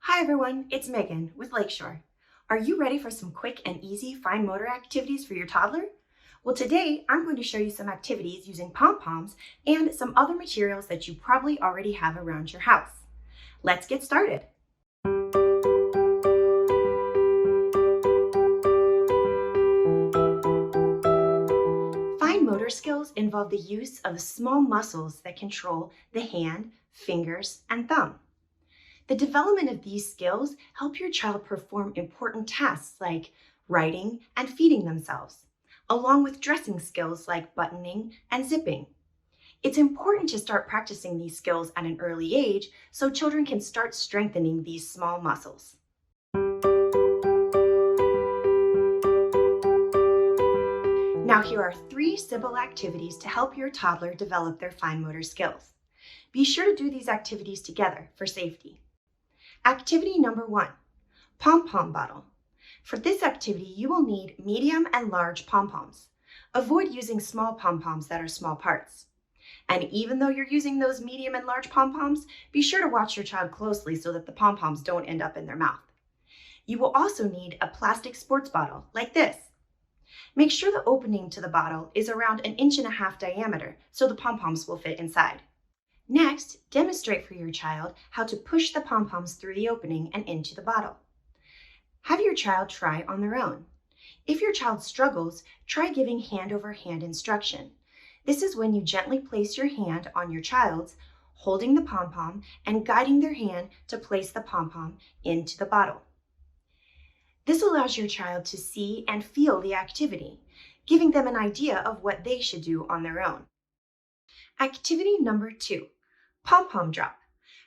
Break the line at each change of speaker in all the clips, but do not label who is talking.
Hi everyone, it's Megan with Lakeshore. Are you ready for some quick and easy fine motor activities for your toddler? Well, today I'm going to show you some activities using pom-poms and some other materials that you probably already have around your house. Let's get started. Fine motor skills involve the use of the small muscles that control the hand, fingers, and thumb. The development of these skills help your child perform important tasks like writing and feeding themselves, along with dressing skills like buttoning and zipping. It's important to start practicing these skills at an early age so children can start strengthening these small muscles. Now here are 3 simple activities to help your toddler develop their fine motor skills. Be sure to do these activities together for safety. Activity number 1, Pom Pom Bottle. For this activity, you will need medium and large pom-poms. Avoid using small pom-poms that are small parts. And even though you're using those medium and large pom-poms, be sure to watch your child closely so that the pom-poms don't end up in their mouth. You will also need a plastic sports bottle like this. Make sure the opening to the bottle is around 1.5 inches diameter so the pom-poms will fit inside. Next, demonstrate for your child how to push the pom-poms through the opening and into the bottle. Have your child try on their own. If your child struggles, try giving hand-over-hand instruction. This is when you gently place your hand on your child's, holding the pom-pom and guiding their hand to place the pom-pom into the bottle. This allows your child to see and feel the activity, giving them an idea of what they should do on their own. Activity number 2. Pom Pom Drum.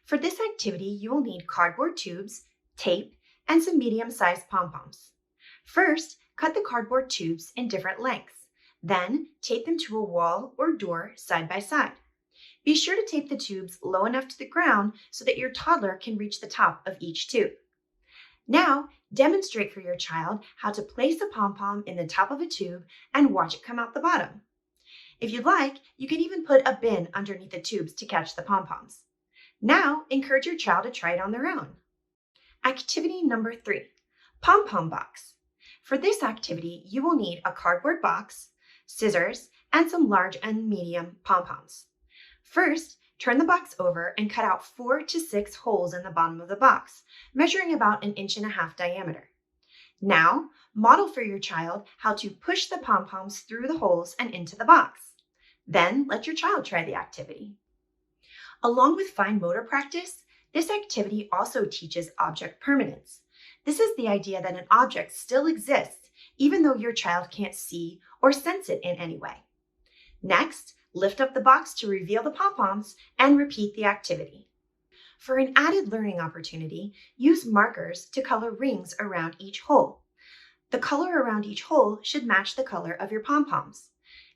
For this activity, you will need cardboard tubes, tape, and some medium-sized pom-poms. First, cut the cardboard tubes in different lengths. Then, tape them to a wall or door side by side. Be sure to tape the tubes low enough to the ground so that your toddler can reach the top of each tube. Now, demonstrate for your child how to place a pom-pom in the top of a tube and watch it come out the bottom. If you'd like, you can even put a bin underneath the tubes to catch the pom-poms. Now, encourage your child to try it on their own. Activity number 3, Pom Pom Box. For this activity, you will need a cardboard box, scissors, and some large and medium pom-poms. First, turn the box over and cut out 4 to 6 holes in the bottom of the box, measuring about 1.5 inches diameter. Now, model for your child how to push the pom-poms through the holes and into the box. Then let your child try the activity. Along with fine motor practice, this activity also teaches object permanence. This is the idea that an object still exists even though your child can't see or sense it in any way. Next, lift up the box to reveal the pom-poms and repeat the activity. For an added learning opportunity, use markers to color rings around each hole. The color around each hole should match the color of your pom-poms.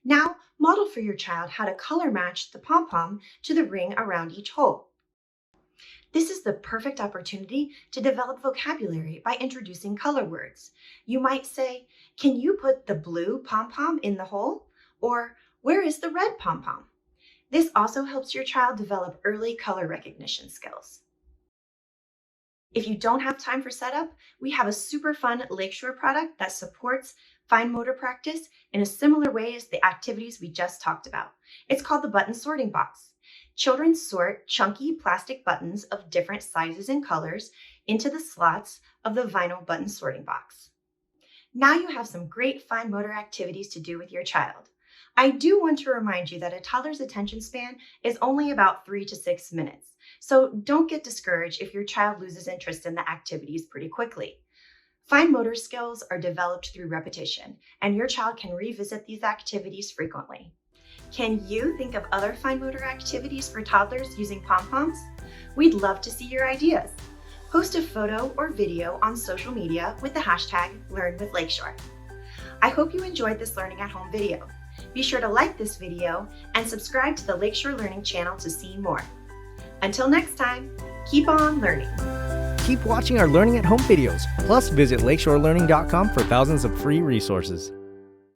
Now, model for your child how to color match the pom-pom to the ring around each hole. This is the perfect opportunity to develop vocabulary by introducing color words. You might say, "Can you put the blue pom-pom in the hole?" Or, "Where is the red pom-pom?" This also helps your child develop early color recognition skills. If you don't have time for setup, we have a super fun Lakeshore product that supports fine motor practice in a similar way as the activities we just talked about. It's called the Button Sorting Box. Children sort chunky plastic buttons of different sizes and colors into the slots of the vinyl button sorting box. Now you have some great fine motor activities to do with your child. I do want to remind you that a toddler's attention span is only about 3 to 6 minutes, so don't get discouraged if your child loses interest in the activities pretty quickly. Fine motor skills are developed through repetition, and your child can revisit these activities frequently. Can you think of other fine motor activities for toddlers using pom-poms? We'd love to see your ideas. Post a photo or video on social media with the hashtag #LearnWithLakeshore. I hope you enjoyed this Learning at Home video. Be sure to like this video and subscribe to the Lakeshore Learning channel to see more. Until next time, keep on learning.
Keep watching our Learning at Home videos. Plus, visit lakeshorelearning.com for thousands of free resources.